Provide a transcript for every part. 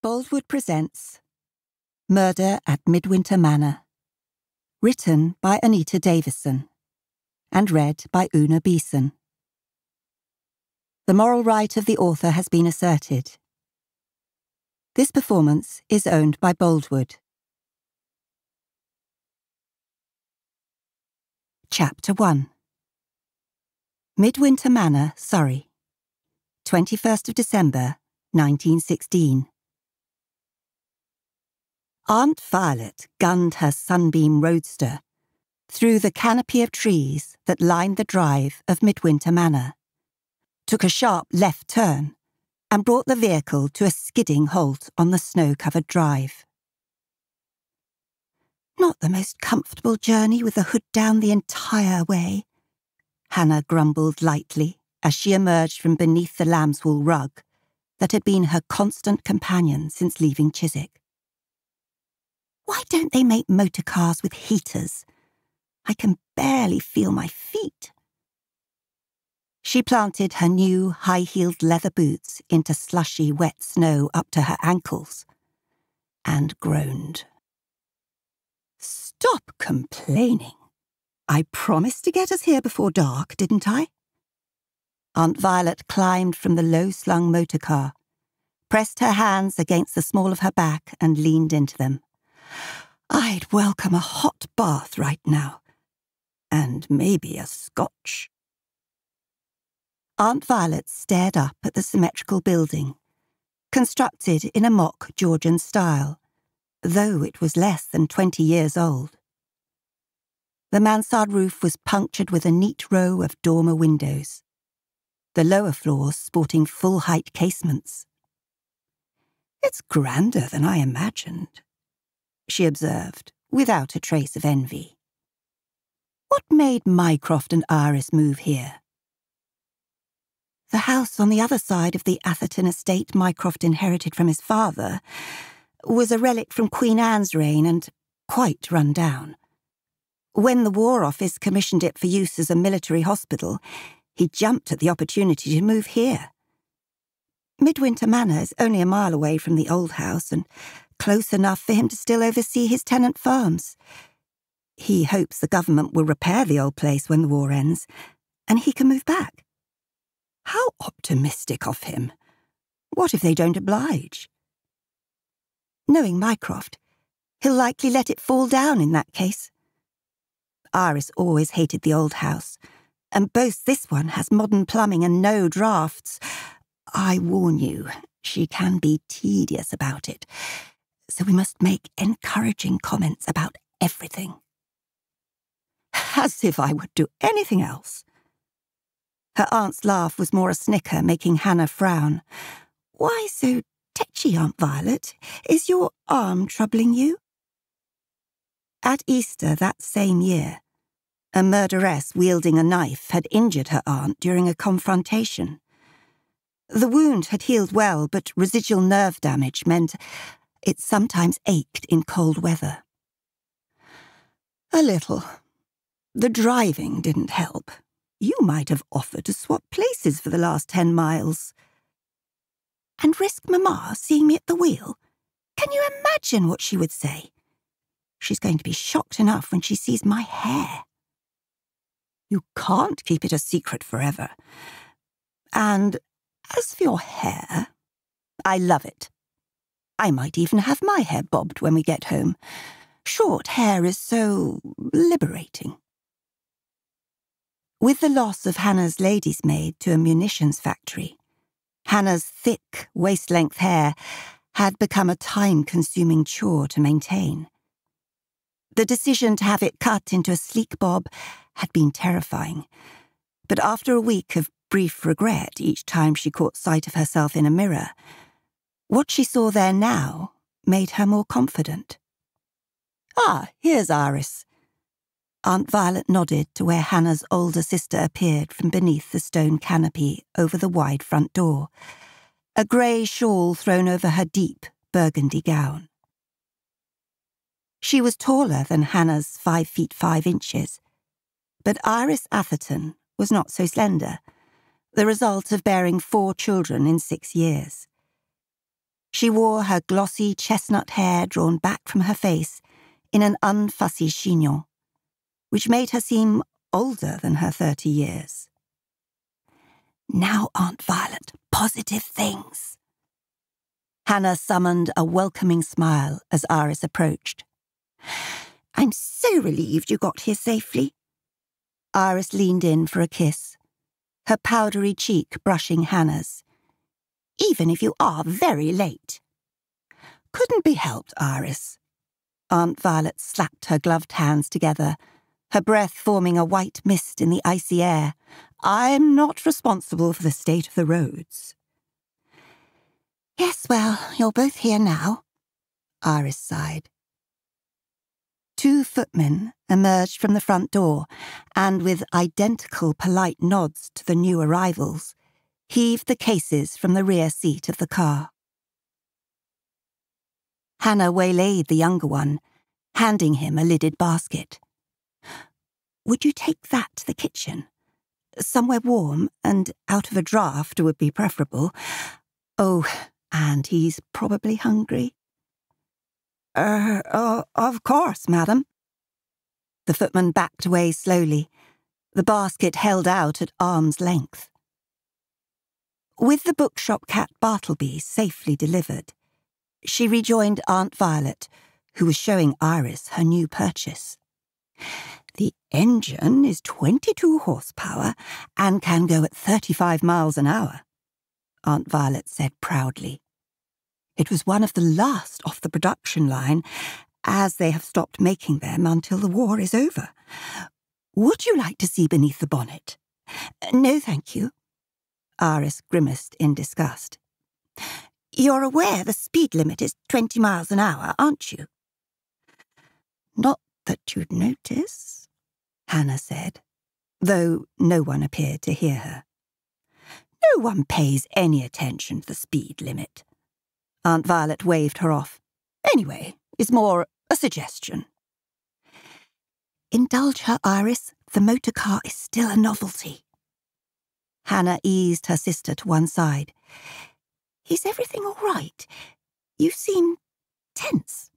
Boldwood presents Murder at Midwinter Manor, written by Anita Davison and read by Una Beeson. The moral right of the author has been asserted. This performance is owned by Boldwood. Chapter 1. Midwinter Manor, Surrey, 21st of December, 1916. Aunt Violet gunned her Sunbeam Roadster through the canopy of trees that lined the drive of Midwinter Manor, took a sharp left turn, and brought the vehicle to a skidding halt on the snow-covered drive. "Not the most comfortable journey with the hood down the entire way," Hannah grumbled lightly as she emerged from beneath the lambswool rug that had been her constant companion since leaving Chiswick. "Why don't they make motor cars with heaters? I can barely feel my feet." She planted her new high-heeled leather boots into slushy, wet snow up to her ankles and groaned. "Stop complaining. I promised to get us here before dark, didn't I?" Aunt Violet climbed from the low-slung motor car, pressed her hands against the small of her back and leaned into them. "I'd welcome a hot bath right now. And maybe a scotch." Aunt Violet stared up at the symmetrical building, constructed in a mock Georgian style, though it was less than 20 years old. The mansard roof was punctured with a neat row of dormer windows, the lower floors sporting full-height casements. "It's grander than I imagined," she observed, without a trace of envy. "What made Mycroft and Iris move here?" "The house on the other side of the Atherton estate Mycroft inherited from his father was a relic from Queen Anne's reign and quite run down. When the War Office commissioned it for use as a military hospital, he jumped at the opportunity to move here. Midwinter Manor is only a mile away from the old house and close enough for him to still oversee his tenant farms. He hopes the government will repair the old place when the war ends, and he can move back." "How optimistic of him. What if they don't oblige?" "Knowing Mycroft, he'll likely let it fall down in that case. Iris always hated the old house, and boasts this one has modern plumbing and no drafts. I warn you, she can be tedious about it, so we must make encouraging comments about everything." "As if I would do anything else." Her aunt's laugh was more a snicker, making Hannah frown. "Why so tetchy, Aunt Violet? Is your arm troubling you?" At Easter that same year, a murderess wielding a knife had injured her aunt during a confrontation. The wound had healed well, but residual nerve damage meant it sometimes ached in cold weather. "A little. The driving didn't help. You might have offered to swap places for the last 10 miles. And risk Mamma seeing me at the wheel? Can you imagine what she would say? She's going to be shocked enough when she sees my hair." "You can't keep it a secret forever. And as for your hair, I love it. I might even have my hair bobbed when we get home. Short hair is so liberating." With the loss of Hannah's lady's maid to a munitions factory, Hannah's thick, waist-length hair had become a time-consuming chore to maintain. The decision to have it cut into a sleek bob had been terrifying, but after a week of brief regret each time she caught sight of herself in a mirror, what she saw there now made her more confident. "Ah, here's Iris." Aunt Violet nodded to where Hannah's older sister appeared from beneath the stone canopy over the wide front door, a grey shawl thrown over her deep burgundy gown. She was taller than Hannah's 5 feet 5 inches, but Iris Atherton was not so slender, the result of bearing 4 children in 6 years. She wore her glossy chestnut hair drawn back from her face in an unfussy chignon, which made her seem older than her 30 years. "Now, Aunt Violet, positive things." Hannah summoned a welcoming smile as Iris approached. "I'm so relieved you got here safely." Iris leaned in for a kiss, her powdery cheek brushing Hannah's. "Even if you are very late." "Couldn't be helped, Iris." Aunt Violet slapped her gloved hands together, her breath forming a white mist in the icy air. "I'm not responsible for the state of the roads." "Yes, well, you're both here now," Iris sighed. 2 footmen emerged from the front door and, with identical polite nods to the new arrivals, heaved the cases from the rear seat of the car. Hannah waylaid the younger one, handing him a lidded basket. "Would you take that to the kitchen? Somewhere warm and out of a draught would be preferable. Oh, and he's probably hungry." Of course, madam." The footman backed away slowly, the basket held out at arm's length. With the bookshop cat Bartleby safely delivered, she rejoined Aunt Violet, who was showing Iris her new purchase. "The engine is 22 horsepower and can go at 35 miles an hour, Aunt Violet said proudly. It was one of the last off the production line, as they have stopped making them until the war is over. Would you like to see beneath the bonnet?" "No, thank you." Iris grimaced in disgust. "You're aware the speed limit is 20 miles an hour, aren't you?" "Not that you'd notice," Hannah said, though no one appeared to hear her. "No one pays any attention to the speed limit." Aunt Violet waved her off. "Anyway, it's more a suggestion." "Indulge her, Iris. The motor car is still a novelty." Hannah eased her sister to one side. "Is everything all right? You seem tense."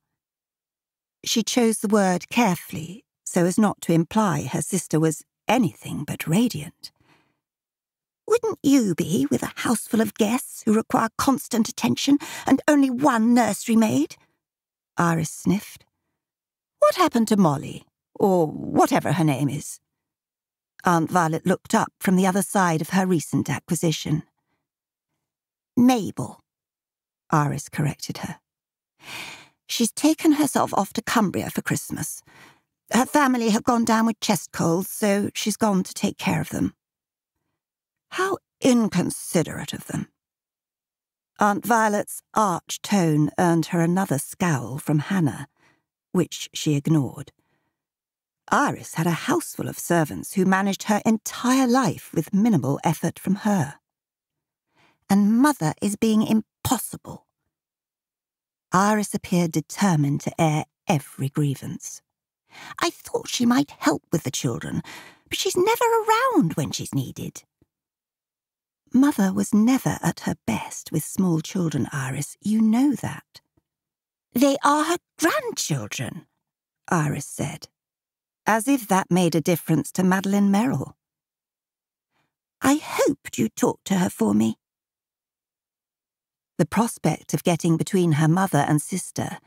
She chose the word carefully so as not to imply her sister was anything but radiant. "Wouldn't you be with a house full of guests who require constant attention and only one nursery maid?" Iris sniffed. "What happened to Molly, or whatever her name is?" Aunt Violet looked up from the other side of her recent acquisition. "Mabel," Iris corrected her. "She's taken herself off to Cumbria for Christmas. Her family have gone down with chest colds, so she's gone to take care of them." "How inconsiderate of them." Aunt Violet's arch tone earned her another scowl from Hannah, which she ignored. Iris had a house full of servants who managed her entire life with minimal effort from her. And Mother is being impossible. Iris appeared determined to air every grievance. "I thought she might help with the children, but she's never around when she's needed." "Mother was never at her best with small children, Iris. You know that." "They are her grandchildren," Iris said, as if that made a difference to Madeline Merrill. "I hoped you'd talk to her for me." The prospect of getting between her mother and sister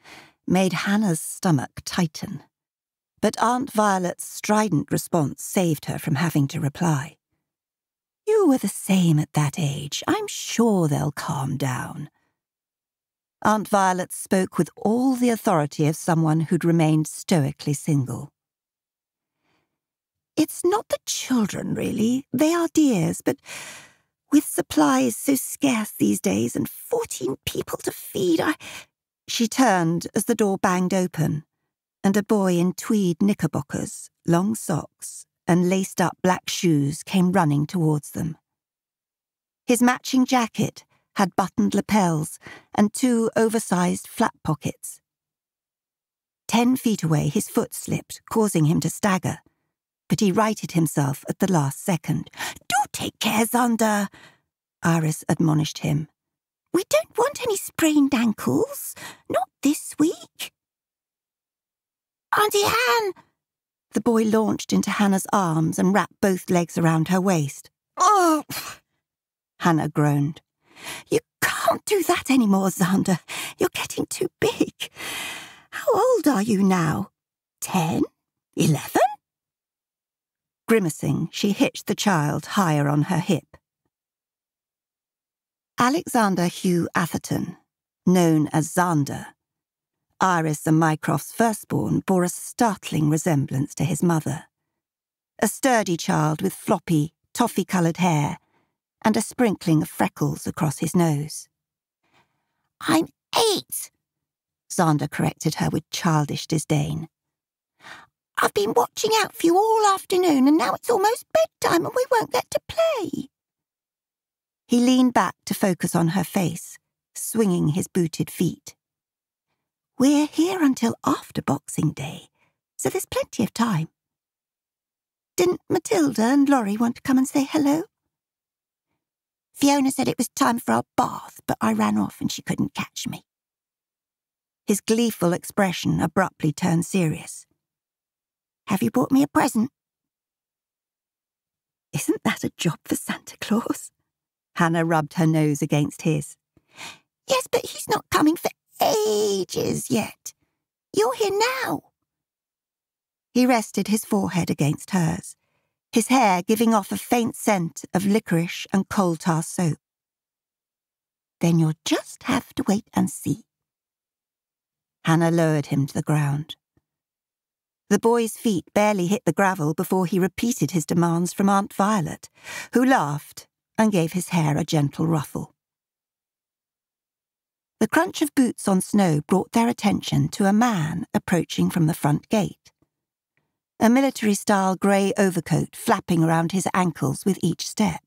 made Hannah's stomach tighten, but Aunt Violet's strident response saved her from having to reply. "You were the same at that age. I'm sure they'll calm down." Aunt Violet spoke with all the authority of someone who'd remained stoically single. "It's not the children, really. They are dears, but with supplies so scarce these days and 14 people to feed, She turned as the door banged open, and a boy in tweed knickerbockers, long socks, and laced-up black shoes came running towards them. His matching jacket had buttoned lapels and 2 oversized flap pockets. 10 feet away, his foot slipped, causing him to stagger, but he righted himself at the last second. "Do take care, Zander," Iris admonished him. We don't want any sprained ankles. Not this week. Auntie Anne! The boy launched into Hannah's arms and wrapped both legs around her waist. Oh! Hannah groaned. You can't do that anymore, Xander. You're getting too big. How old are you now? 10? 11? Grimacing, she hitched the child higher on her hip. Alexander Hugh Atherton, known as Xander, Iris and Mycroft's firstborn, bore a startling resemblance to his mother. A sturdy child with floppy, toffee-coloured hair and a sprinkling of freckles across his nose. I'm 8, Xander corrected her with childish disdain. I've been watching out for you all afternoon and now it's almost bedtime and we won't get to play. He leaned back to focus on her face, swinging his booted feet. We're here until after Boxing Day, so there's plenty of time. Didn't Matilda and Laurie want to come and say hello? Fiona said it was time for our bath, but I ran off and she couldn't catch me. His gleeful expression abruptly turned serious. Have you brought me a present? Isn't that a job for Santa Claus? Hannah rubbed her nose against his. Yes, but he's not coming for ages yet. You're here now. He rested his forehead against hers, his hair giving off a faint scent of licorice and coal tar soap. Then you'll just have to wait and see. Hannah lowered him to the ground. The boy's feet barely hit the gravel before he repeated his demands from Aunt Violet, who laughed and gave his hair a gentle ruffle. The crunch of boots on snow brought their attention to a man approaching from the front gate. A military-style grey overcoat flapping around his ankles with each step.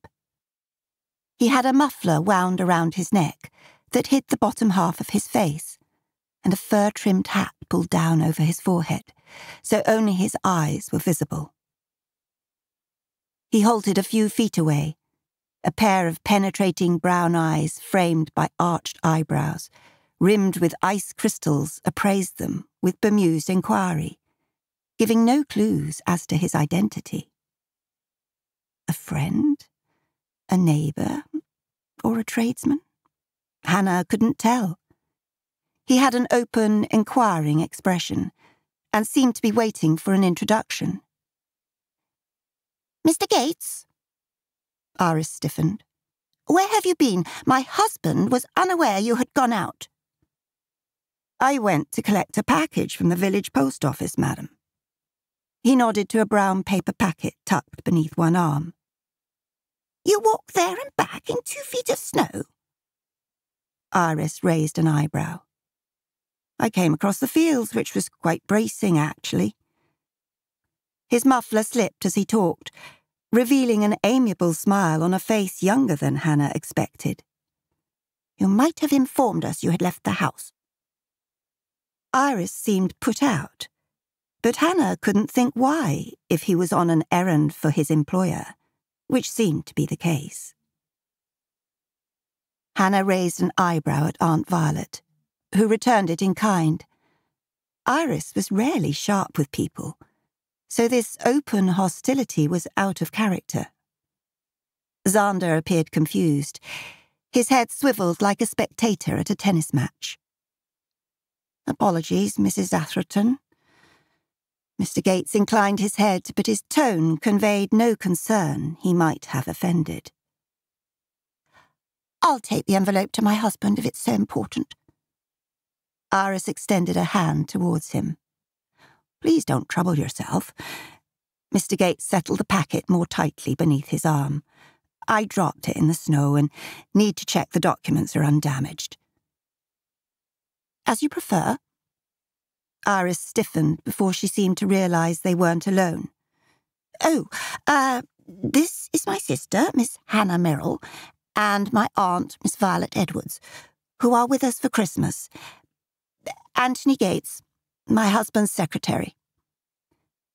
He had a muffler wound around his neck that hid the bottom half of his face, and a fur-trimmed hat pulled down over his forehead, so only his eyes were visible. He halted a few feet away, a pair of penetrating brown eyes framed by arched eyebrows, rimmed with ice crystals, appraised them with bemused inquiry, giving no clues as to his identity. A friend? A neighbour? Or a tradesman? Hannah couldn't tell. He had an open, inquiring expression, and seemed to be waiting for an introduction. Mr. Gates? Iris stiffened. Where have you been? My husband was unaware you had gone out. I went to collect a package from the village post office, madam. He nodded to a brown paper packet tucked beneath one arm. You walked there and back in 2 feet of snow? Iris raised an eyebrow. I came across the fields, which was quite bracing, actually. His muffler slipped as he talked, revealing an amiable smile on a face younger than Hannah expected. You might have informed us you had left the house. Iris seemed put out, but Hannah couldn't think why if he was on an errand for his employer, which seemed to be the case. Hannah raised an eyebrow at Aunt Violet, who returned it in kind. Iris was rarely sharp with people, so this open hostility was out of character. Xander appeared confused. His head swiveled like a spectator at a tennis match. Apologies, Mrs. Atherton. Mr. Gates inclined his head, but his tone conveyed no concern he might have offended. I'll take the envelope to my husband if it's so important. Iris extended a hand towards him. Please don't trouble yourself. Mr. Gates settled the packet more tightly beneath his arm. I dropped it in the snow and need to check the documents are undamaged. As you prefer. Iris stiffened before she seemed to realise they weren't alone. Oh, this is my sister, Miss Hannah Merrill, and my aunt, Miss Violet Edwards, who are with us for Christmas. Anthony Gates, my husband's secretary.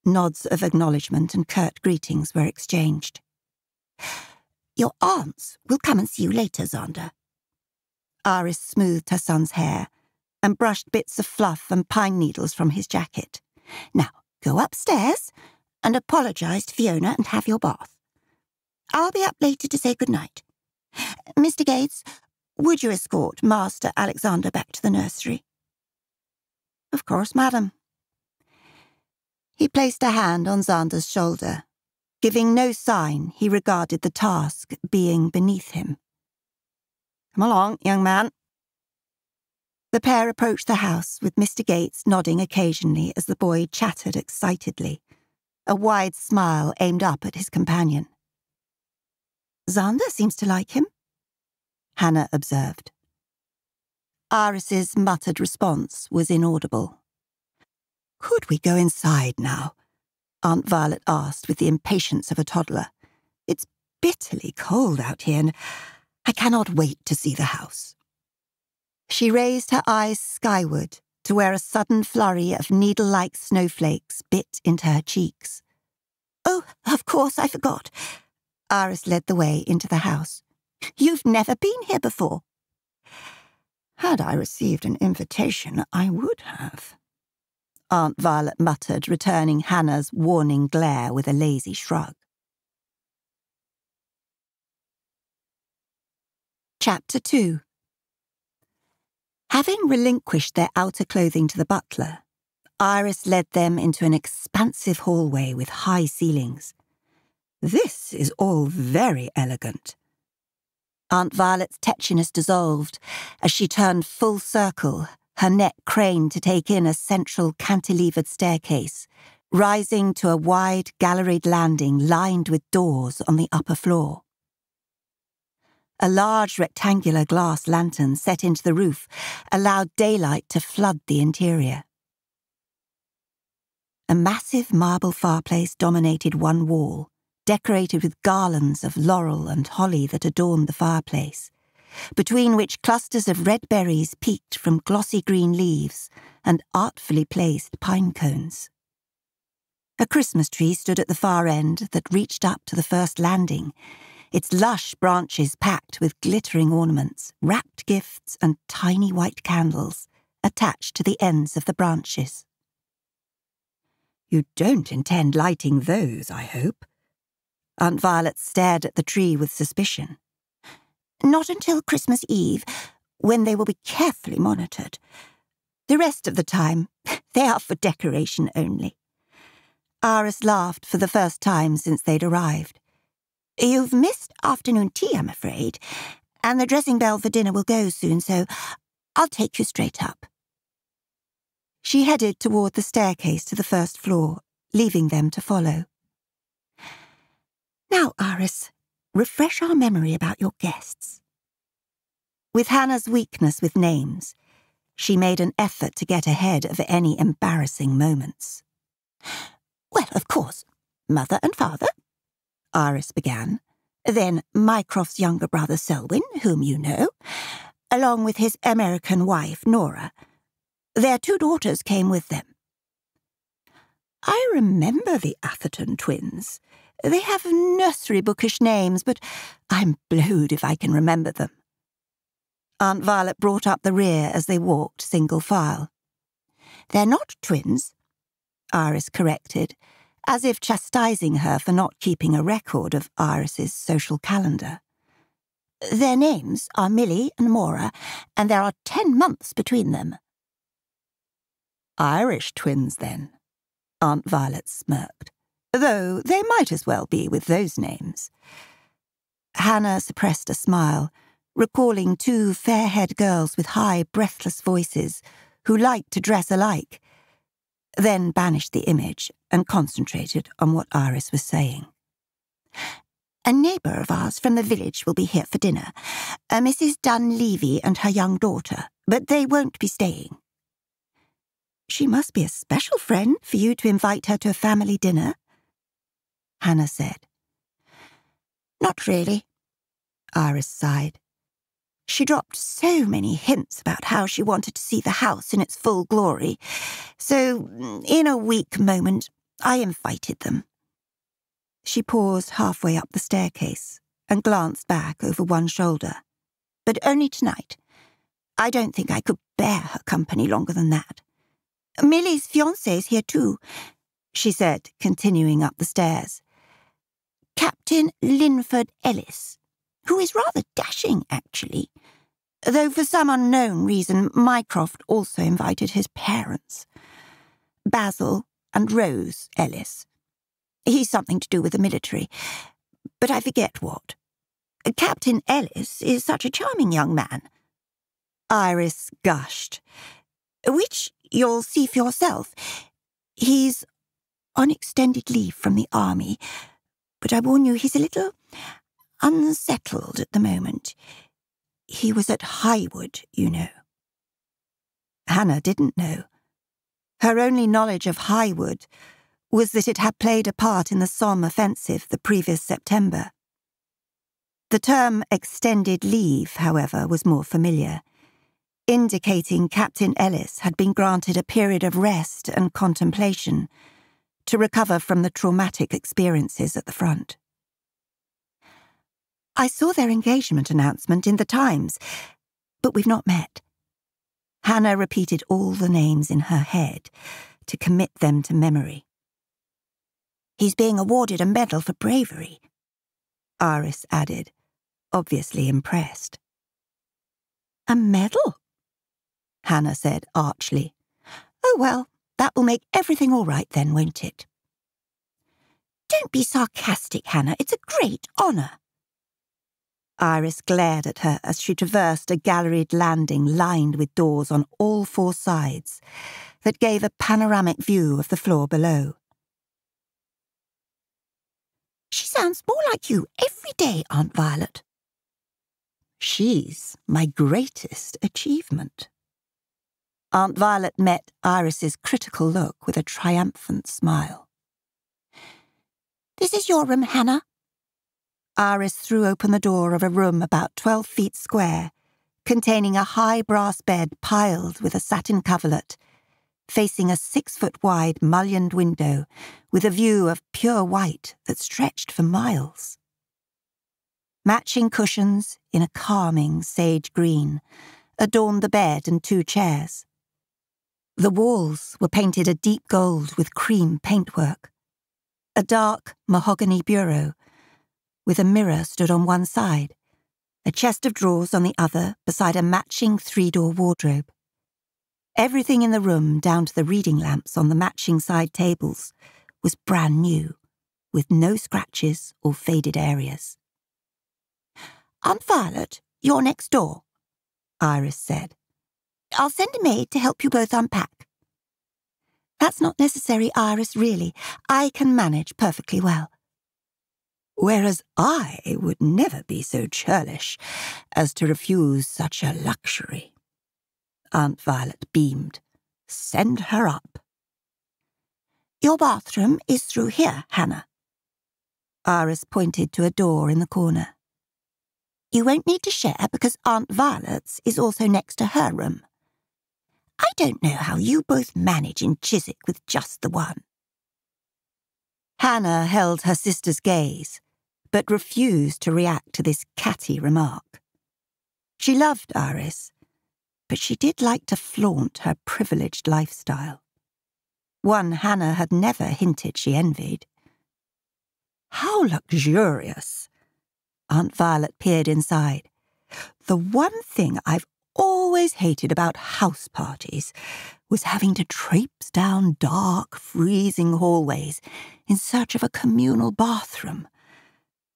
Nods of acknowledgement and curt greetings were exchanged. Your aunts will come and see you later, Xander. Iris smoothed her son's hair and brushed bits of fluff and pine needles from his jacket. Now, go upstairs and apologise to Fiona and have your bath. I'll be up later to say good night. Mr. Gates, would you escort Master Alexander back to the nursery? Of course, madam. He placed a hand on Xander's shoulder. Giving no sign, he regarded the task being beneath him. Come along, young man. The pair approached the house, with Mr. Gates nodding occasionally as the boy chattered excitedly, a wide smile aimed up at his companion. Xander seems to like him, Hannah observed. Iris's muttered response was inaudible. Could we go inside now? Aunt Violet asked with the impatience of a toddler. It's bitterly cold out here, and I cannot wait to see the house. She raised her eyes skyward to where a sudden flurry of needle-like snowflakes bit into her cheeks. Oh, of course, I forgot. Iris led the way into the house. You've never been here before. Had I received an invitation, I would have. Aunt Violet muttered, returning Hannah's warning glare with a lazy shrug. Chapter 2. Having relinquished their outer clothing to the butler, Iris led them into an expansive hallway with high ceilings. This is all very elegant. Aunt Violet's tetchiness dissolved as she turned full circle, her neck craned to take in a central cantilevered staircase, rising to a wide galleried landing lined with doors on the upper floor. A large rectangular glass lantern set into the roof allowed daylight to flood the interior. A massive marble fireplace dominated one wall, decorated with garlands of laurel and holly that adorned the fireplace, between which clusters of red berries peeked from glossy green leaves and artfully placed pine cones. A Christmas tree stood at the far end that reached up to the first landing, its lush branches packed with glittering ornaments, wrapped gifts and tiny white candles attached to the ends of the branches. You don't intend lighting those, I hope? Aunt Violet stared at the tree with suspicion. Not until Christmas Eve, when they will be carefully monitored. The rest of the time, they are for decoration only. Iris laughed for the first time since they'd arrived. You've missed afternoon tea, I'm afraid, and the dressing bell for dinner will go soon, so I'll take you straight up. She headed toward the staircase to the first floor, leaving them to follow. Now, Iris, refresh our memory about your guests. With Hannah's weakness with names, she made an effort to get ahead of any embarrassing moments. Well, of course, mother and father, Iris began. Then Mycroft's younger brother Selwyn, whom you know, along with his American wife Nora. Their 2 daughters came with them. I remember the Atherton twins. They have nursery bookish names, but I'm blowed if I can remember them. Aunt Violet brought up the rear as they walked single file. They're not twins, Iris corrected, as if chastising her for not keeping a record of Iris's social calendar. Their names are Millie and Maura, and there are 10 months between them. Irish twins, then, Aunt Violet smirked, though they might as well be with those names. Hannah suppressed a smile, recalling 2 fair-haired girls with high, breathless voices who liked to dress alike, then banished the image and concentrated on what Iris was saying. A neighbour of ours from the village will be here for dinner, Mrs. Dunleavy and her young daughter, but they won't be staying. She must be a special friend for you to invite her to a family dinner, Hannah said. Not really, Iris sighed. She dropped so many hints about how she wanted to see the house in its full glory, so in a weak moment I invited them. She paused halfway up the staircase and glanced back over one shoulder. But only tonight. I don't think I could bear her company longer than that. Millie's fiancé's here too, she said, continuing up the stairs. Captain Linford Ellis, who is rather dashing, actually, though for some unknown reason Mycroft also invited his parents. Basil and Rose Ellis. He's something to do with the military, but I forget what. Captain Ellis is such a charming young man. Iris gushed. Which you'll see for yourself. He's on extended leave from the army, but I warn you, he's a little unsettled at the moment. He was at Highwood, you know. Hannah didn't know. Her only knowledge of Highwood was that it had played a part in the Somme offensive the previous September. The term extended leave, however, was more familiar, indicating Captain Ellis had been granted a period of rest and contemplation to recover from the traumatic experiences at the front. I saw their engagement announcement in the Times, but we've not met. Hannah repeated all the names in her head to commit them to memory. He's being awarded a medal for bravery, Iris added, obviously impressed. A medal? Hannah said archly. Oh, well, that will make everything all right then, won't it? Don't be sarcastic, Hannah. It's a great honour. Iris glared at her as she traversed a galleried landing lined with doors on all four sides that gave a panoramic view of the floor below. She sounds more like you every day, Aunt Violet. She's my greatest achievement. Aunt Violet met Iris's critical look with a triumphant smile. This is your room, Hannah. Iris threw open the door of a room about 12 feet square, containing a high brass bed piled with a satin coverlet, facing a 6-foot-wide mullioned window with a view of pure white that stretched for miles. Matching cushions in a calming sage green adorned the bed and 2 chairs. The walls were painted a deep gold with cream paintwork. A dark mahogany bureau with a mirror stood on one side, a chest of drawers on the other beside a matching 3-door wardrobe. Everything in the room, down to the reading lamps on the matching side tables, was brand new, with no scratches or faded areas. Aunt Violet, you're next door, Iris said. I'll send a maid to help you both unpack. That's not necessary, Iris, really. I can manage perfectly well. Whereas I would never be so churlish as to refuse such a luxury. Aunt Violet beamed. Send her up. Your bathroom is through here, Hannah. Iris pointed to a door in the corner. You won't need to share because Aunt Violet's is also next to her room. I don't know how you both manage in Chiswick with just the one. Hannah held her sister's gaze, but refused to react to this catty remark. She loved Iris, but she did like to flaunt her privileged lifestyle. One Hannah had never hinted she envied. How luxurious! Aunt Violet peered inside. The one thing I've always hated about house parties was having to traipse down dark, freezing hallways in search of a communal bathroom.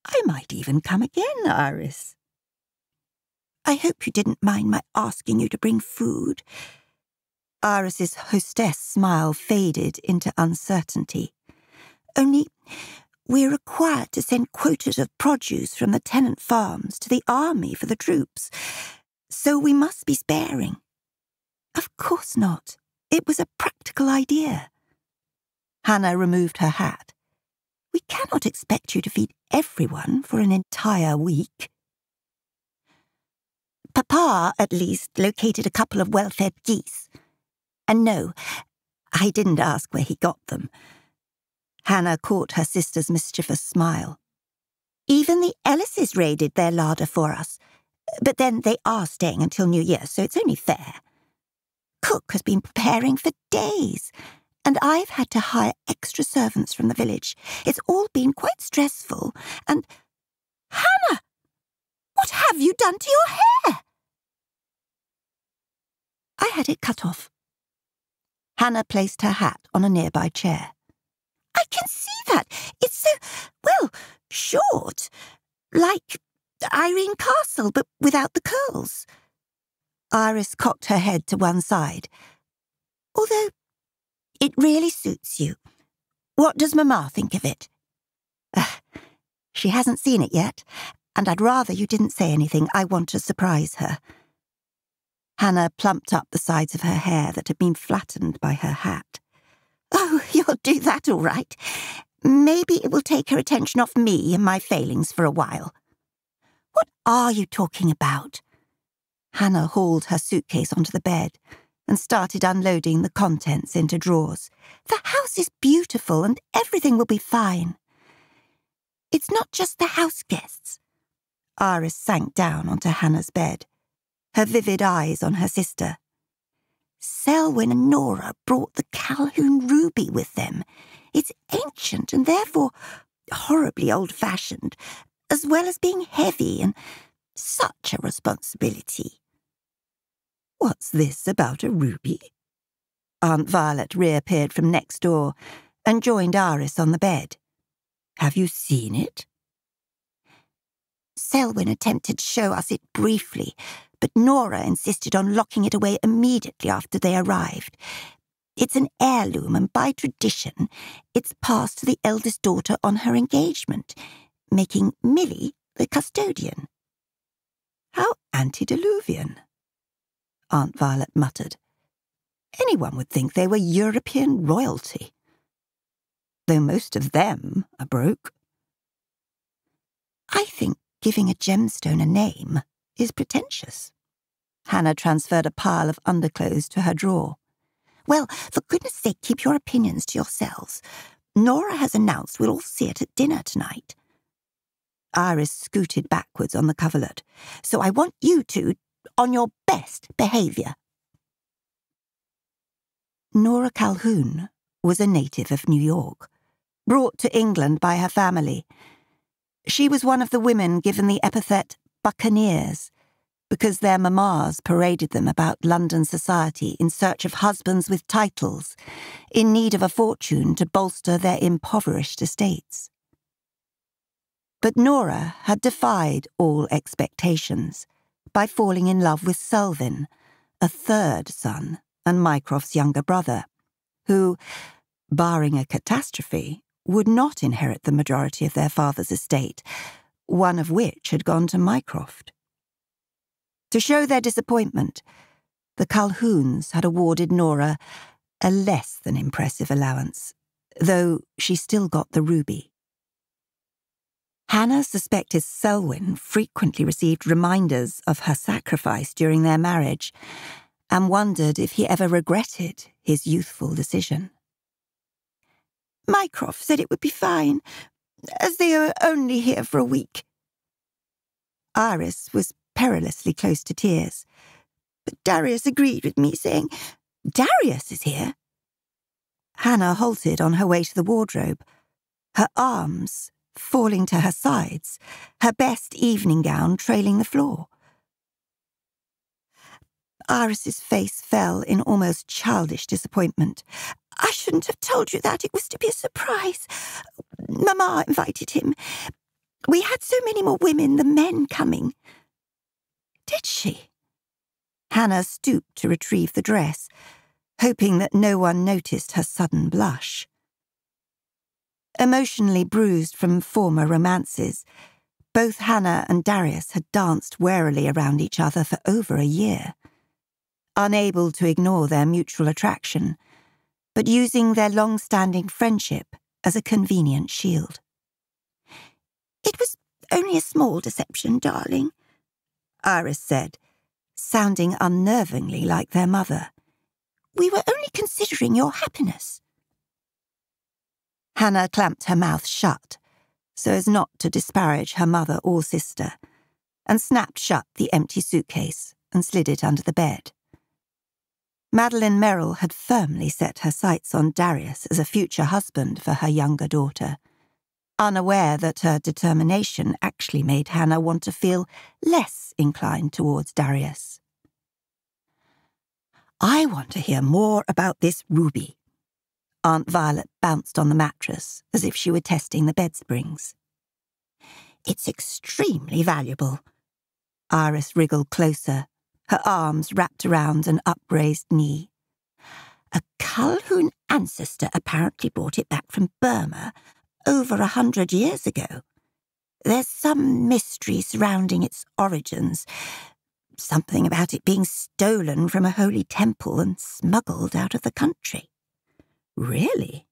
I might even come again, Iris. I hope you didn't mind my asking you to bring food. Iris's hostess smile faded into uncertainty. Only, we're required to send quotas of produce from the tenant farms to the army for the troops, so we must be sparing. Of course not. It was a practical idea. Hannah removed her hat. We cannot expect you to feed everyone for an entire week. Papa, at least, located a couple of well-fed geese. And no, I didn't ask where he got them. Hannah caught her sister's mischievous smile. Even the Ellises raided their larder for us. But then they are staying until New Year, so it's only fair. Cook has been preparing for days, and I've had to hire extra servants from the village. It's all been quite stressful, and... Hannah! What have you done to your hair? I had it cut off. Hannah placed her hat on a nearby chair. I can see that. It's so, well, short. Like Irene Castle, but without the curls. Iris cocked her head to one side. Although, it really suits you. What does Mamma think of it? She hasn't seen it yet, and I'd rather you didn't say anything. I want to surprise her. Hannah plumped up the sides of her hair that had been flattened by her hat. Oh, you'll do that all right. Maybe it will take her attention off me and my failings for a while. What are you talking about? Hannah hauled her suitcase onto the bed and started unloading the contents into drawers. The house is beautiful and everything will be fine. It's not just the house guests. Iris sank down onto Hannah's bed, her vivid eyes on her sister. Selwyn and Nora brought the Calhoun ruby with them. It's ancient and therefore horribly old-fashioned, as well as being heavy and such a responsibility. What's this about a ruby? Aunt Violet reappeared from next door and joined Iris on the bed. Have you seen it? Selwyn attempted to show us it briefly, but Nora insisted on locking it away immediately after they arrived. It's an heirloom, and by tradition, it's passed to the eldest daughter on her engagement, making Millie the custodian. How antediluvian, Aunt Violet muttered. Anyone would think they were European royalty, though most of them are broke. I think giving a gemstone a name is pretentious. Hannah transferred a pile of underclothes to her drawer. Well, for goodness sake, keep your opinions to yourselves. Nora has announced we'll all see it at dinner tonight. Iris scooted backwards on the coverlet. So I want you two on your best behaviour. Nora Calhoun was a native of New York, brought to England by her family. She was one of the women given the epithet buccaneers because their mammas paraded them about London society in search of husbands with titles, in need of a fortune to bolster their impoverished estates. But Nora had defied all expectations by falling in love with Selwyn, a third son and Mycroft's younger brother, who, barring a catastrophe, would not inherit the majority of their father's estate, one of which had gone to Mycroft. To show their disappointment, the Calhouns had awarded Nora a less than impressive allowance, though she still got the ruby. Hannah suspected Selwyn frequently received reminders of her sacrifice during their marriage and wondered if he ever regretted his youthful decision. Mycroft said it would be fine, as they are only here for a week. Iris was perilously close to tears, but Darius agreed with me, saying, Darius is here. Hannah halted on her way to the wardrobe, her arms falling to her sides, her best evening gown trailing the floor. Iris's face fell in almost childish disappointment. I shouldn't have told you that. It was to be a surprise. Mamma invited him. We had so many more women than men coming. Did she? Hannah stooped to retrieve the dress, hoping that no one noticed her sudden blush. Emotionally bruised from former romances, both Hannah and Darius had danced warily around each other for over a year, unable to ignore their mutual attraction, but using their long-standing friendship as a convenient shield. It was only a small deception, darling, Iris said, sounding unnervingly like their mother. We were only considering your happiness. Hannah clamped her mouth shut, so as not to disparage her mother or sister, and snapped shut the empty suitcase and slid it under the bed. Madeline Merrill had firmly set her sights on Darius as a future husband for her younger daughter, unaware that her determination actually made Hannah want to feel less inclined towards Darius. "I want to hear more about this ruby." Aunt Violet bounced on the mattress as if she were testing the bed springs. "It's extremely valuable." Iris wriggled closer, her arms wrapped around an upraised knee. "A Calhoun ancestor apparently brought it back from Burma over 100 years ago. There's some mystery surrounding its origins, something about it being stolen from a holy temple and smuggled out of the country." "Really?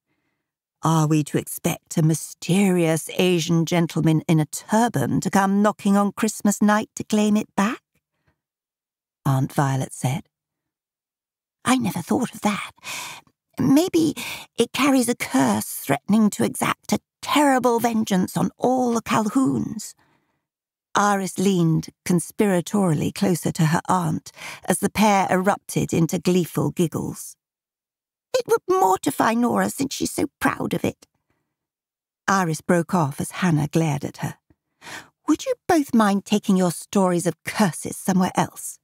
Are we to expect a mysterious Asian gentleman in a turban to come knocking on Christmas night to claim it back?" Aunt Violet said. "I never thought of that. Maybe it carries a curse threatening to exact a terrible vengeance on all the Calhouns." Iris leaned conspiratorially closer to her aunt as the pair erupted into gleeful giggles. "It would mortify Nora since she's so proud of it." Iris broke off as Hannah glared at her. "Would you both mind taking your stories of curses somewhere else?"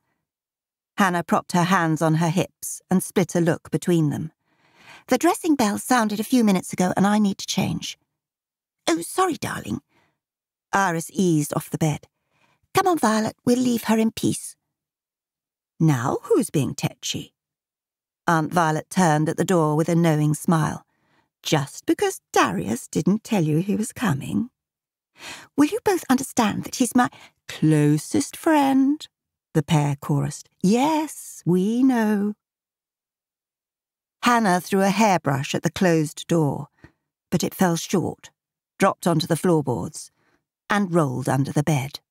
Hannah propped her hands on her hips and split a look between them. "The dressing bell sounded a few minutes ago and I need to change." "Oh, sorry, darling." Iris eased off the bed. "Come on, Violet, we'll leave her in peace." "Now who's being tetchy?" Aunt Violet turned at the door with a knowing smile. "Just because Darius didn't tell you he was coming?" "Will you both understand that he's my closest friend?" the pair chorused. "Yes, we know." Hannah threw a hairbrush at the closed door, but it fell short, dropped onto the floorboards, and rolled under the bed.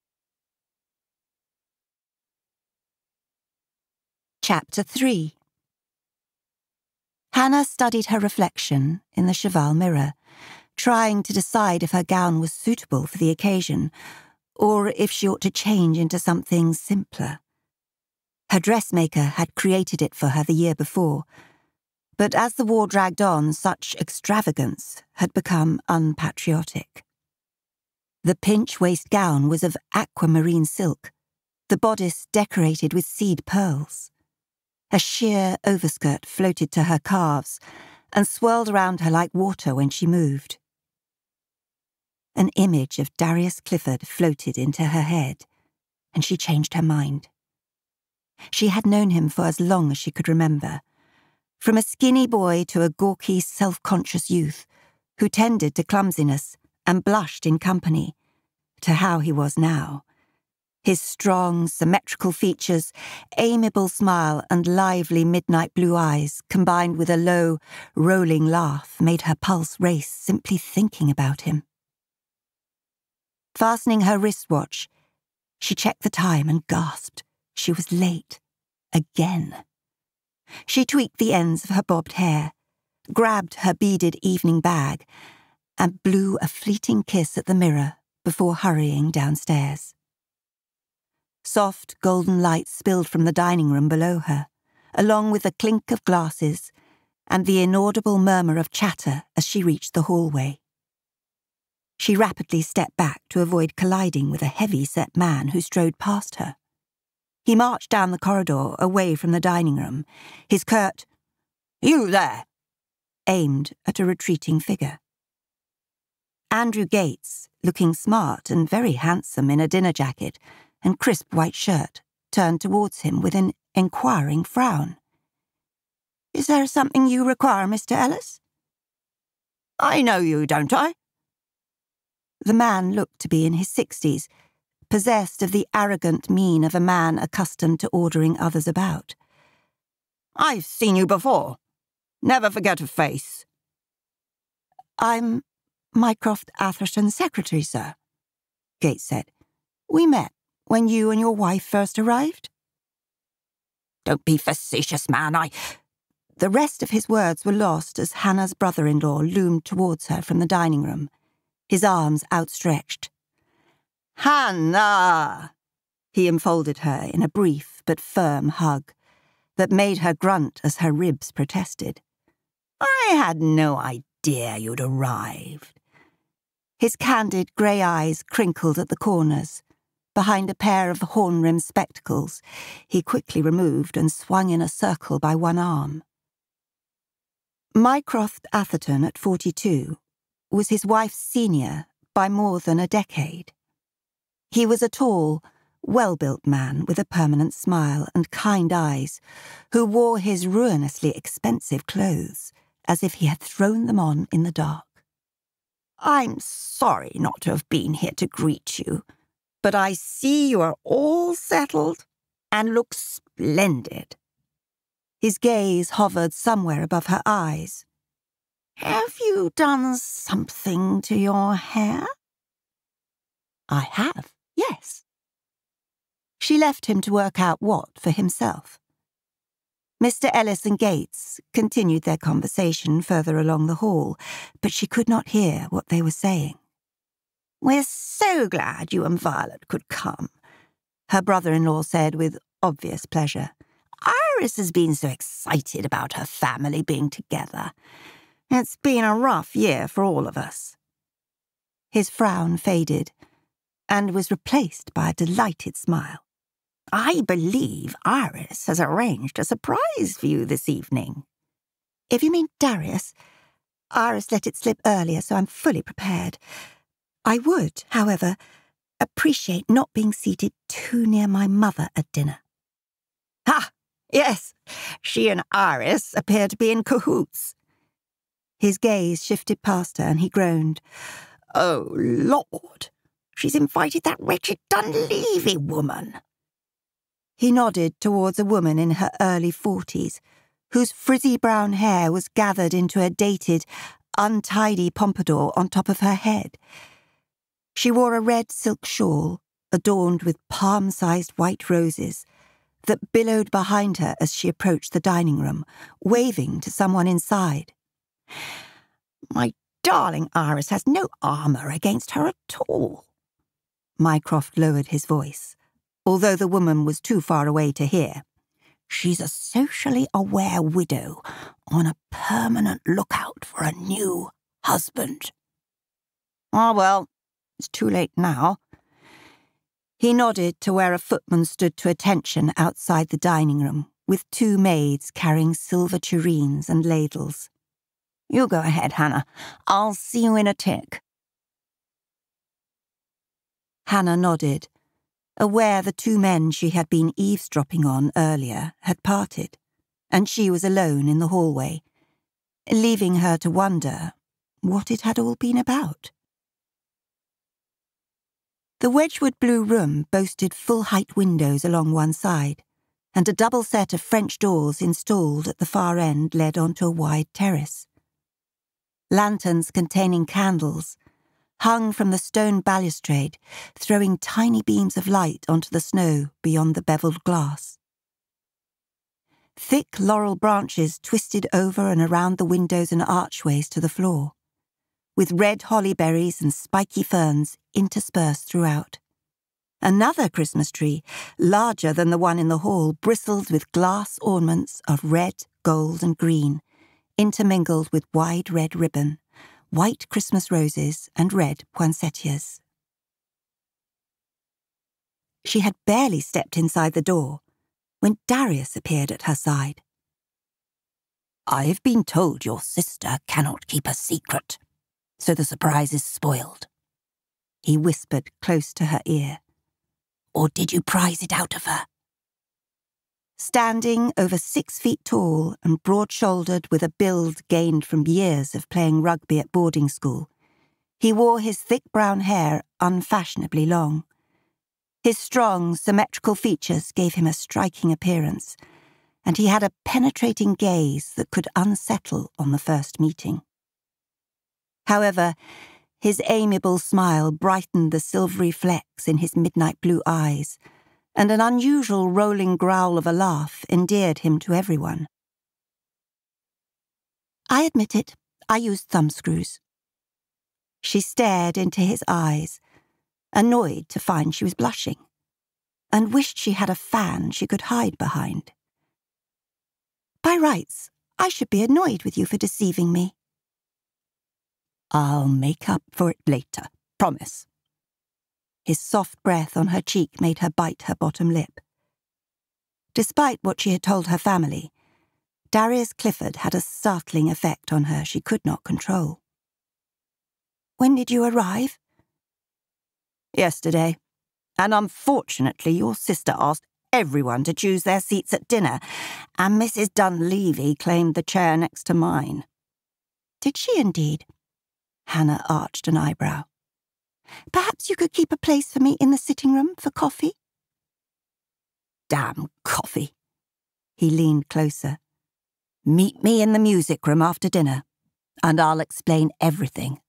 Chapter 3. Hannah studied her reflection in the cheval mirror, trying to decide if her gown was suitable for the occasion, or if she ought to change into something simpler. Her dressmaker had created it for her the year before, but as the war dragged on, such extravagance had become unpatriotic. The pinch-waist gown was of aquamarine silk, the bodice decorated with seed pearls. A sheer overskirt floated to her calves and swirled around her like water when she moved. An image of Darius Clifford floated into her head, and she changed her mind. She had known him for as long as she could remember, from a skinny boy to a gawky, self-conscious youth who tended to clumsiness and blushed in company, to how he was now. His strong, symmetrical features, amiable smile and lively midnight blue eyes, combined with a low, rolling laugh, made her pulse race simply thinking about him. Fastening her wristwatch, she checked the time and gasped. She was late. Again. She tweaked the ends of her bobbed hair, grabbed her beaded evening bag, and blew a fleeting kiss at the mirror before hurrying downstairs. Soft golden light spilled from the dining room below her, along with the clink of glasses and the inaudible murmur of chatter as she reached the hallway. She rapidly stepped back to avoid colliding with a heavy-set man who strode past her. He marched down the corridor away from the dining room, his curt, "You there!" aimed at a retreating figure. Andrew Gates, looking smart and very handsome in a dinner jacket and crisp white shirt, turned towards him with an enquiring frown. "Is there something you require, Mr. Ellis?" "I know you, don't I?" The man looked to be in his 60s, possessed of the arrogant mien of a man accustomed to ordering others about. "I've seen you before. Never forget a face." "I'm Mycroft Atherton's secretary, sir," Gates said. "We met when you and your wife first arrived." "Don't be facetious, man, The rest of his words were lost as Hannah's brother-in-law loomed towards her from the dining room, his arms outstretched. "Hannah!" He enfolded her in a brief but firm hug that made her grunt as her ribs protested. I had no idea you'd arrived. His candid grey eyes crinkled at the corners, behind a pair of horn-rimmed spectacles he quickly removed and swung in a circle by one arm. Mycroft Atherton, at 42, was his wife's senior by more than a decade. He was a tall, well-built man with a permanent smile and kind eyes, who wore his ruinously expensive clothes as if he had thrown them on in the dark. I'm sorry not to have been here to greet you, but I see you are all settled and look splendid. His gaze hovered somewhere above her eyes. Have you done something to your hair? I have, yes. She left him to work out what for himself. Mr. Ellis and Gates continued their conversation further along the hall, but she could not hear what they were saying. We're so glad you and Violet could come, her brother-in-law said with obvious pleasure. Iris has been so excited about her family being together. It's been a rough year for all of us. His frown faded and was replaced by a delighted smile. I believe Iris has arranged a surprise for you this evening. If you mean Darius, Iris let it slip earlier, so I'm fully prepared. I would, however, appreciate not being seated too near my mother at dinner. Ha! Yes, she and Iris appear to be in cahoots. His gaze shifted past her and he groaned. Oh, Lord, she's invited that wretched Dunleavy woman. He nodded towards a woman in her early 40s, whose frizzy brown hair was gathered into a dated, untidy pompadour on top of her head. She wore a red silk shawl adorned with palm-sized white roses that billowed behind her as she approached the dining room, waving to someone inside. My darling Iris has no armour against her at all. Mycroft lowered his voice, although the woman was too far away to hear. She's a socially aware widow on a permanent lookout for a new husband. Ah, well, it's too late now. He nodded to where a footman stood to attention outside the dining room, with two maids carrying silver tureens and ladles. You go ahead, Hannah. I'll see you in a tick. Hannah nodded, aware the two men she had been eavesdropping on earlier had parted, and she was alone in the hallway, leaving her to wonder what it had all been about. The Wedgwood Blue Room boasted full-height windows along one side, and a double set of French doors installed at the far end led onto a wide terrace. Lanterns containing candles hung from the stone balustrade, throwing tiny beams of light onto the snow beyond the beveled glass. Thick laurel branches twisted over and around the windows and archways to the floor, with red holly berries and spiky ferns interspersed throughout. Another Christmas tree, larger than the one in the hall, bristled with glass ornaments of red, gold and green, intermingled with wide red ribbon, white Christmas roses and red poinsettias. She had barely stepped inside the door when Darius appeared at her side. I've been told your sister cannot keep a secret, so the surprise is spoiled, he whispered close to her ear. Or did you prize it out of her? Standing over 6 feet tall and broad-shouldered with a build gained from years of playing rugby at boarding school, he wore his thick brown hair unfashionably long. His strong, symmetrical features gave him a striking appearance, and he had a penetrating gaze that could unsettle on the first meeting. However, his amiable smile brightened the silvery flecks in his midnight blue eyes, and an unusual rolling growl of a laugh endeared him to everyone. I admit it, I used thumbscrews. She stared into his eyes, annoyed to find she was blushing. and wished she had a fan she could hide behind. By rights, I should be annoyed with you for deceiving me. I'll make up for it later, promise. His soft breath on her cheek made her bite her bottom lip. Despite what she had told her family, Darius Clifford had a startling effect on her she could not control. When did you arrive? Yesterday, and unfortunately your sister asked everyone to choose their seats at dinner, and Mrs. Dunleavy claimed the chair next to mine. Did she indeed? Hannah arched an eyebrow. Perhaps you could keep a place for me in the sitting room for coffee? Damn coffee. He leaned closer. Meet me in the music room after dinner, and I'll explain everything,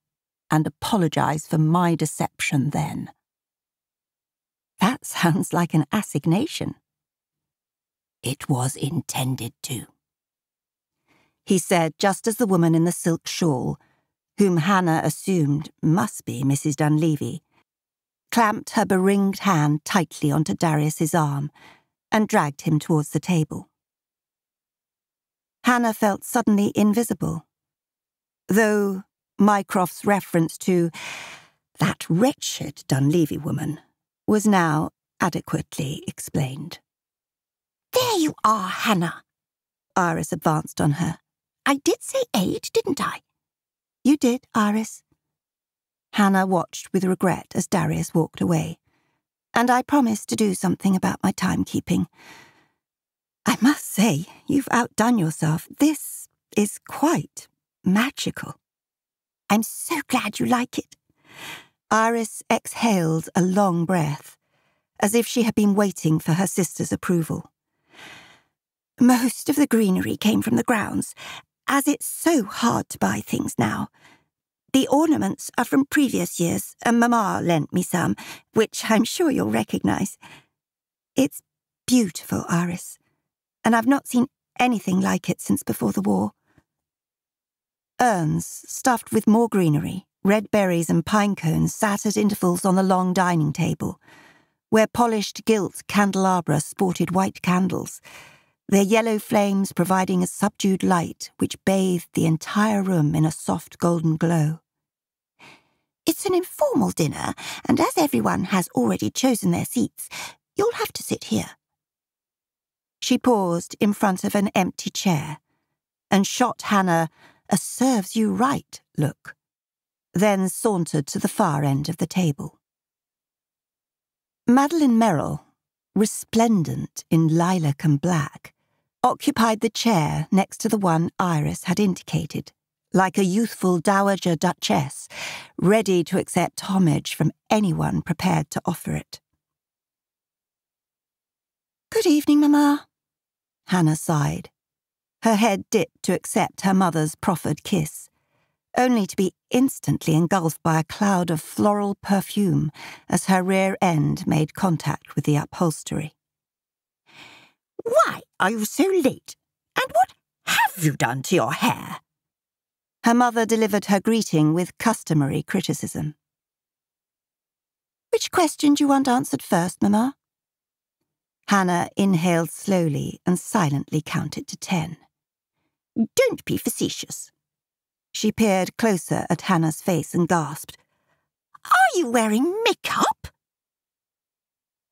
and apologise for my deception then. That sounds like an assignation. It was intended to. He said just as the woman in the silk shawl, whom Hannah assumed must be Mrs. Dunleavy, clamped her beringed hand tightly onto Darius's arm and dragged him towards the table. Hannah felt suddenly invisible, though Mycroft's reference to that wretched Dunleavy woman was now adequately explained. There you are, Hannah. Iris advanced on her. I did say 8, didn't I? You did, Iris. Hannah watched with regret as Darius walked away, and I promised to do something about my timekeeping. I must say, you've outdone yourself. This is quite magical. I'm so glad you like it. Iris exhaled a long breath, as if she had been waiting for her sister's approval. Most of the greenery came from the grounds, as it's so hard to buy things now. The ornaments are from previous years, and Mamma lent me some, which I'm sure you'll recognise. It's beautiful, Iris, and I've not seen anything like it since before the war. Urns stuffed with more greenery, red berries and pine cones sat at intervals on the long dining table, where polished gilt candelabra sported white candles, their yellow flames providing a subdued light which bathed the entire room in a soft golden glow. It's an informal dinner, and as everyone has already chosen their seats, you'll have to sit here. She paused in front of an empty chair and shot Hannah a serves-you-right look, then sauntered to the far end of the table. Madeline Merrill, resplendent in lilac and black, occupied the chair next to the one Iris had indicated, like a youthful dowager duchess, ready to accept homage from anyone prepared to offer it. Good evening, Mamma. Hannah sighed. Her head dipped to accept her mother's proffered kiss, only to be instantly engulfed by a cloud of floral perfume as her rear end made contact with the upholstery. Why are you so late? And what have you done to your hair? Her mother delivered her greeting with customary criticism. Which question do you want answered first, Mamma? Hannah inhaled slowly and silently counted to 10. Don't be facetious. She peered closer at Hannah's face and gasped. Are you wearing makeup?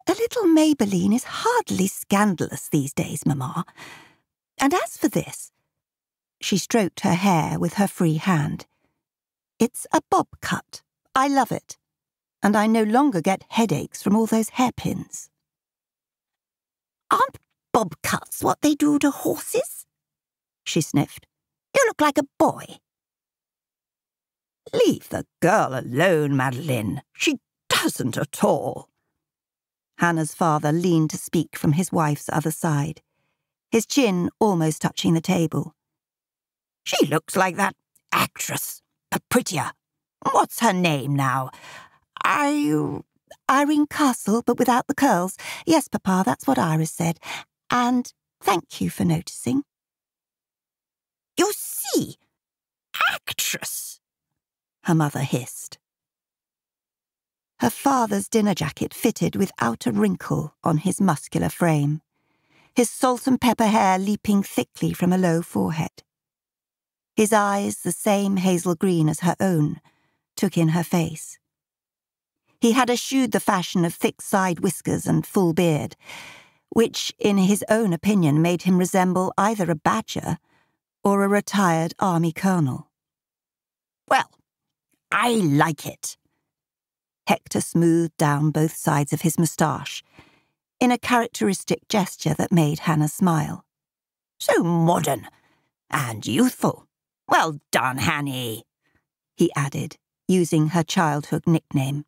A little Maybelline is hardly scandalous these days, Mamma. And as for this, she stroked her hair with her free hand. It's a bob cut. I love it. And I no longer get headaches from all those hairpins. Aren't bob cuts what they do to horses? She sniffed. You look like a boy. Leave the girl alone, Madeline. She doesn't at all. Hannah's father leaned to speak from his wife's other side, his chin almost touching the table. She looks like that actress, but prettier. What's her name now? Irene Castle, but without the curls. Yes, Papa, that's what Iris said. And thank you for noticing. You see, actress, her mother hissed. Her father's dinner jacket fitted without a wrinkle on his muscular frame, his salt and pepper hair leaping thickly from a low forehead. His eyes, the same hazel green as her own, took in her face. He had eschewed the fashion of thick side whiskers and full beard, which, in his own opinion, made him resemble either a badger or a retired army colonel. "Well, I like it." Hector smoothed down both sides of his moustache, in a characteristic gesture that made Hannah smile. "So modern and youthful. Well done, Hanny," he added, using her childhood nickname.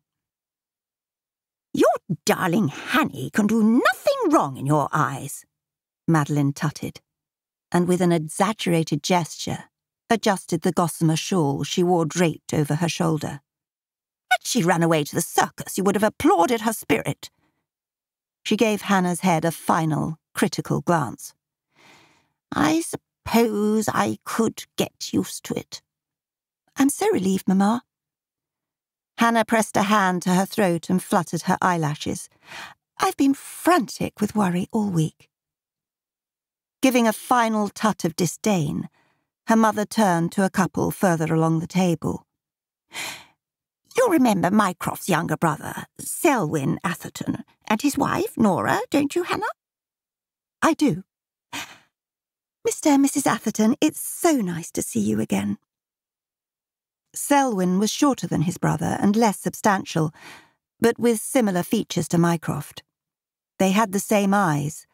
"Your darling Hanny can do nothing wrong in your eyes," Madeline tutted, and with an exaggerated gesture, adjusted the gossamer shawl she wore draped over her shoulder. "Had she run away to the circus, you would have applauded her spirit." She gave Hannah's head a final, critical glance. "I suppose I could get used to it." "I'm so relieved, Mamma." Hannah pressed a hand to her throat and fluttered her eyelashes. "I've been frantic with worry all week." Giving a final tut of disdain, her mother turned to a couple further along the table. "You remember Mycroft's younger brother, Selwyn Atherton, and his wife, Nora, don't you, Hannah?" "I do. Mr. and Mrs. Atherton, it's so nice to see you again." Selwyn was shorter than his brother and less substantial, but with similar features to Mycroft. They had the same eyes,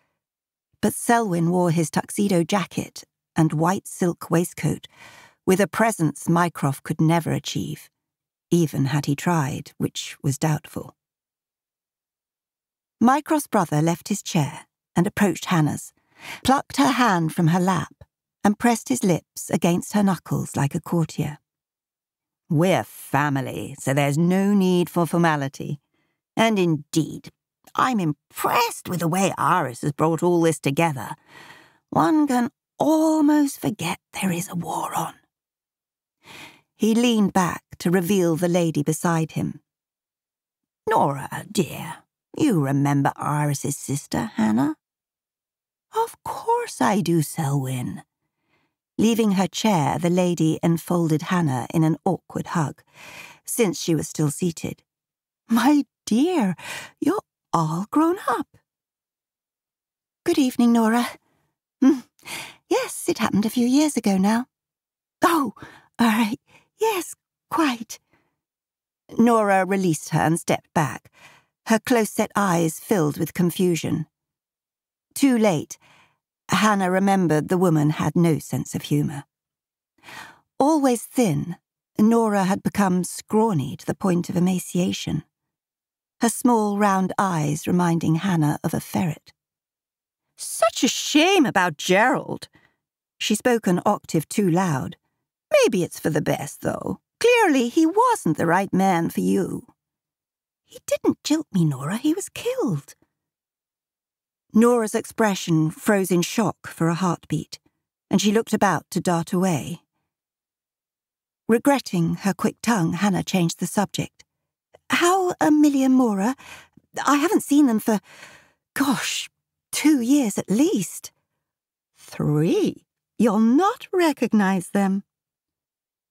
but Selwyn wore his tuxedo jacket and white silk waistcoat with a presence Mycroft could never achieve, even had he tried, which was doubtful. Mycroft's brother left his chair and approached Hannah's, plucked her hand from her lap, and pressed his lips against her knuckles like a courtier. "We're family, so there's no need for formality. And indeed, I'm impressed with the way Iris has brought all this together. One can almost forget there is a war on." He leaned back to reveal the lady beside him. "Nora, dear, you remember Iris's sister, Hannah?" "Of course I do, Selwyn." Leaving her chair, the lady enfolded Hannah in an awkward hug, since she was still seated. "My dear, you're all grown up." "Good evening, Nora." Yes, it happened a few years ago now." "Oh, all right. Yes, quite." Nora released her and stepped back, her close-set eyes filled with confusion. Too late, Hannah remembered the woman had no sense of humour. Always thin, Nora had become scrawny to the point of emaciation, her small round eyes reminding Hannah of a ferret. "Such a shame about Gerald." She spoke an octave too loud. "Maybe it's for the best, though. Clearly he wasn't the right man for you." "He didn't jilt me, Nora. He was killed." Nora's expression froze in shock for a heartbeat, and she looked about to dart away. Regretting her quick tongue, Hannah changed the subject. "How are Millie and Maura? I haven't seen them for, 2 years at least." 3? You'll not recognize them."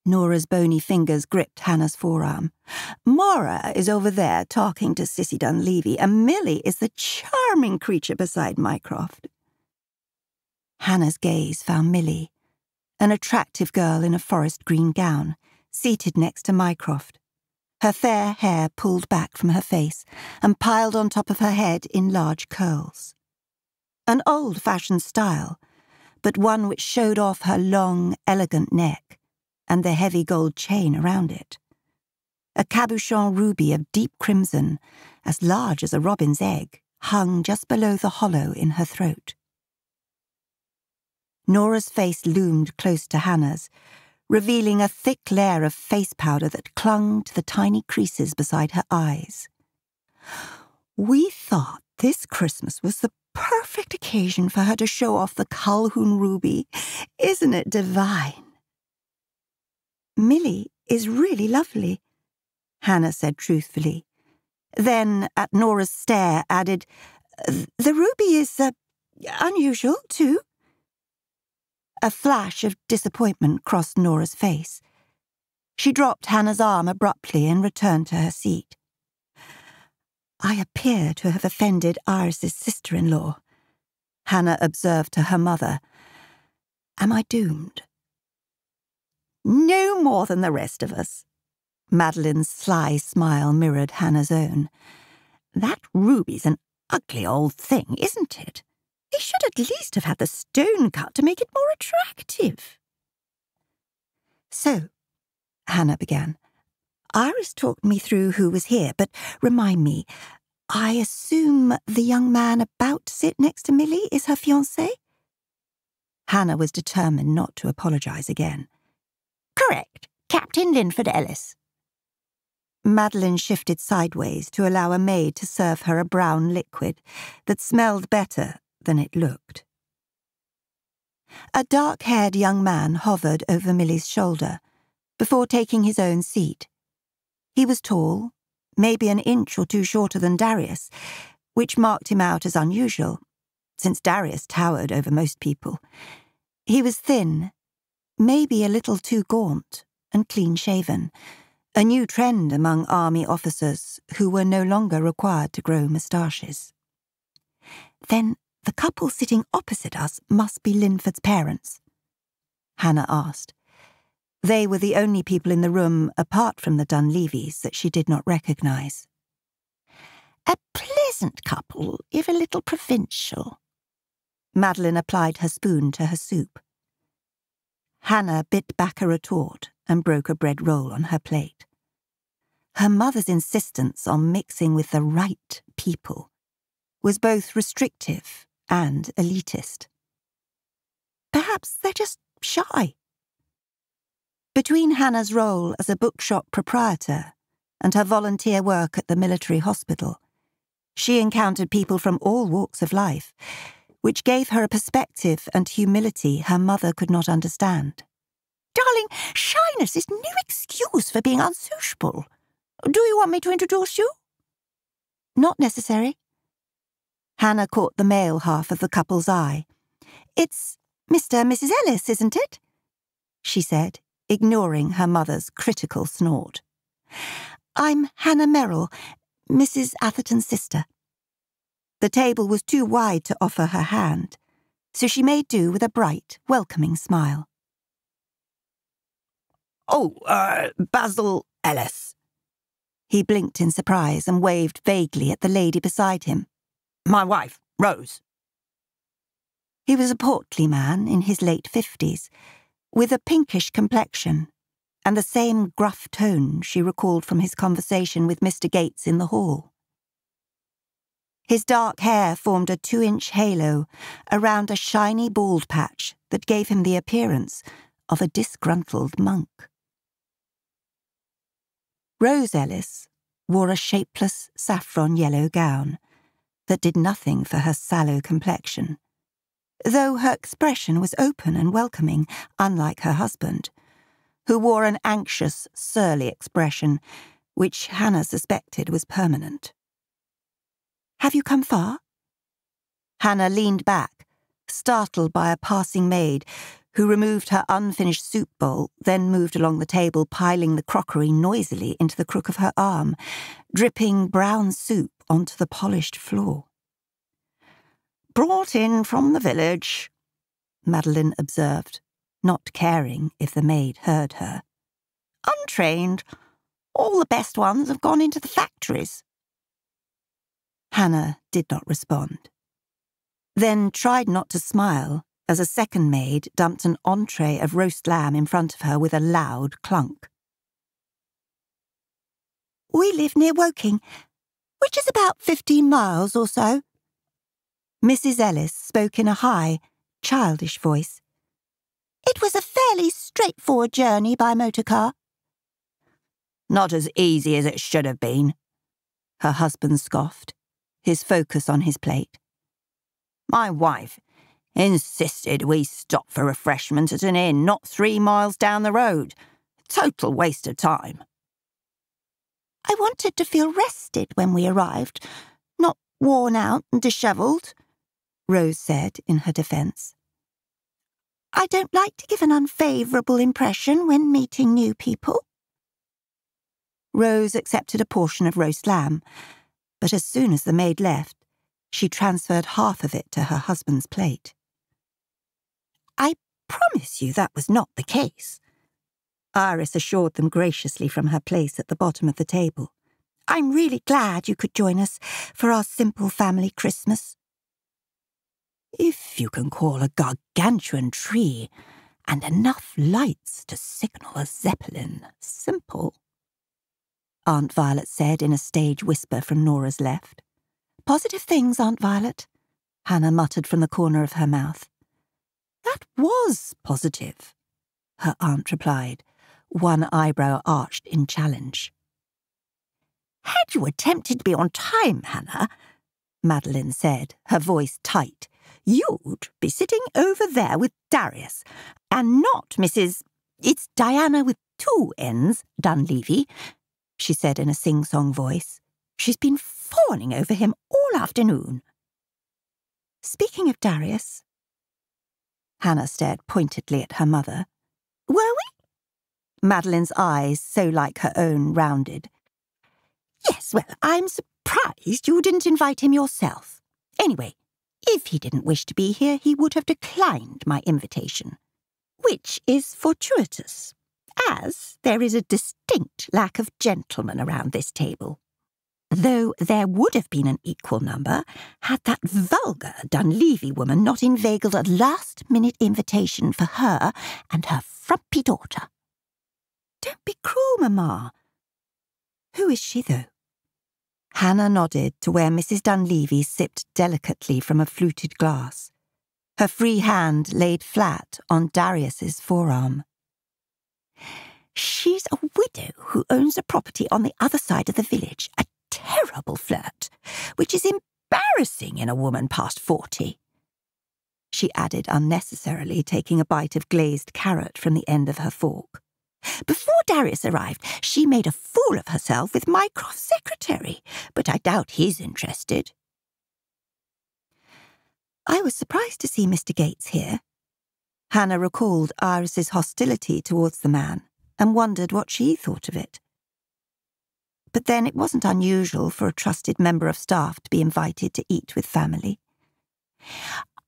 Nora's bony fingers gripped Hannah's forearm. "Maura is over there talking to Cissy Dunleavy, and Millie is the charming creature beside Mycroft." Hannah's gaze found Millie, an attractive girl in a forest green gown, seated next to Mycroft, her fair hair pulled back from her face and piled on top of her head in large curls. An old-fashioned style, but one which showed off her long, elegant neck and the heavy gold chain around it. A cabochon ruby of deep crimson, as large as a robin's egg, hung just below the hollow in her throat. Nora's face loomed close to Hannah's, revealing a thick layer of face powder that clung to the tiny creases beside her eyes. "We thought this Christmas was the perfect occasion for her to show off the Calhoun ruby. Isn't it divine?" "Millie is really lovely," Hannah said truthfully, Then, at Nora's stare, added, "The ruby is, unusual, too." A flash of disappointment crossed Nora's face. She dropped Hannah's arm abruptly and returned to her seat. "I appear to have offended Iris's sister-in-law," Hannah observed to her mother. "Am I doomed?" "No more than the rest of us." Madeline's sly smile mirrored Hannah's own. "That ruby's an ugly old thing, isn't it? They should at least have had the stone cut to make it more attractive." "So," Hannah began, "Iris talked me through who was here, but remind me, I assume the young man about to sit next to Millie is her fiancé?" Hannah was determined not to apologise again. "Correct. Captain Linford Ellis." Madeline shifted sideways to allow a maid to serve her a brown liquid that smelled better than it looked. A dark-haired young man hovered over Millie's shoulder before taking his own seat. He was tall, maybe an inch or two shorter than Darius, which marked him out as unusual, since Darius towered over most people. He was thin, maybe a little too gaunt, and clean-shaven, a new trend among army officers who were no longer required to grow moustaches. "Then the couple sitting opposite us must be Linford's parents?" Hannah asked. They were the only people in the room, apart from the Dunleavys, that she did not recognise. "A pleasant couple, if a little provincial." Madeline applied her spoon to her soup. Hannah bit back a retort and broke a bread roll on her plate. Her mother's insistence on mixing with the right people was both restrictive and elitist. Perhaps they're just shy. Between Hannah's role as a bookshop proprietor and her volunteer work at the military hospital, she encountered people from all walks of life, which gave her a perspective and humility her mother could not understand. "Darling, shyness is no excuse for being unsociable. Do you want me to introduce you?" "Not necessary." Hannah caught the male half of the couple's eye. "It's Mr. and Mrs. Ellis, isn't it?" she said, ignoring her mother's critical snort. "I'm Hannah Merrill, Mrs. Atherton's sister." The table was too wide to offer her hand, so she made do with a bright, welcoming smile. "Oh, Basil Ellis." He blinked in surprise and waved vaguely at the lady beside him. "My wife, Rose." He was a portly man in his late 50s, with a pinkish complexion and the same gruff tone she recalled from his conversation with Mr. Gates in the hall. His dark hair formed a 2-inch halo around a shiny bald patch that gave him the appearance of a disgruntled monk. Rose Ellis wore a shapeless saffron-yellow gown that did nothing for her sallow complexion, though her expression was open and welcoming, unlike her husband, who wore an anxious, surly expression, which Hannah suspected was permanent. "Have you come far?" Hannah leaned back, startled by a passing maid, who removed her unfinished soup bowl, then moved along the table, piling the crockery noisily into the crook of her arm, dripping brown soup onto the polished floor. "Brought in from the village," Madeline observed, not caring if the maid heard her. "Untrained. All the best ones have gone into the factories." Hannah did not respond, then tried not to smile as a second maid dumped an entree of roast lamb in front of her with a loud clunk. "We live near Woking, which is about 15 miles or so." Mrs. Ellis spoke in a high, childish voice. "It was a fairly straightforward journey by motor car." "Not as easy as it should have been," her husband scoffed, his focus on his plate. "My wife insisted we stop for refreshment at an inn not 3 miles down the road. Total waste of time." I wanted to feel rested when we arrived, not worn out and dishevelled, Rose said in her defence. I don't like to give an unfavourable impression when meeting new people. Rose accepted a portion of roast lamb, but as soon as the maid left, she transferred half of it to her husband's plate. I promise you that was not the case, Iris assured them graciously from her place at the bottom of the table. I'm really glad you could join us for our simple family Christmas. If you can call a gargantuan tree and enough lights to signal a zeppelin simple, Aunt Violet said in a stage whisper from Nora's left. Positive things, Aunt Violet, Hannah muttered from the corner of her mouth. That was positive, her aunt replied, one eyebrow arched in challenge. Had you attempted to be on time, Hannah, Madeline said, her voice tight, you'd be sitting over there with Darius, and not Mrs. It's Diana with 2 N's, Dunleavy, she said in a sing-song voice. She's been fawning over him all afternoon. Speaking of Darius, Hannah stared pointedly at her mother. Were we? Madeline's eyes, so like her own, rounded. Yes, well, I'm surprised you didn't invite him yourself. Anyway, if he didn't wish to be here, he would have declined my invitation, which is fortuitous, as there is a distinct lack of gentlemen around this table. Though there would have been an equal number had that vulgar Dunleavy woman not inveigled a last-minute invitation for her and her frumpy daughter. Don't be cruel, Mamma. Who is she, though? Hannah nodded to where Mrs. Dunleavy sipped delicately from a fluted glass, her free hand laid flat on Darius's forearm. She's a widow who owns a property on the other side of the village, a terrible flirt, which is embarrassing in a woman past 40. She added unnecessarily, taking a bite of glazed carrot from the end of her fork. Before Darius arrived, she made a fool of herself with Mycroft's secretary, but I doubt he's interested. I was surprised to see Mr. Gates here. Hannah recalled Iris's hostility towards the man and wondered what she thought of it. But then it wasn't unusual for a trusted member of staff to be invited to eat with family.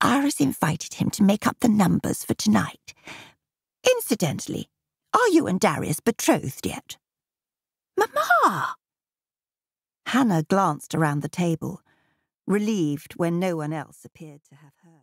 Iris invited him to make up the numbers for tonight. Incidentally, are you and Darius betrothed yet? Mamma! Hannah glanced around the table, relieved when no one else appeared to have heard.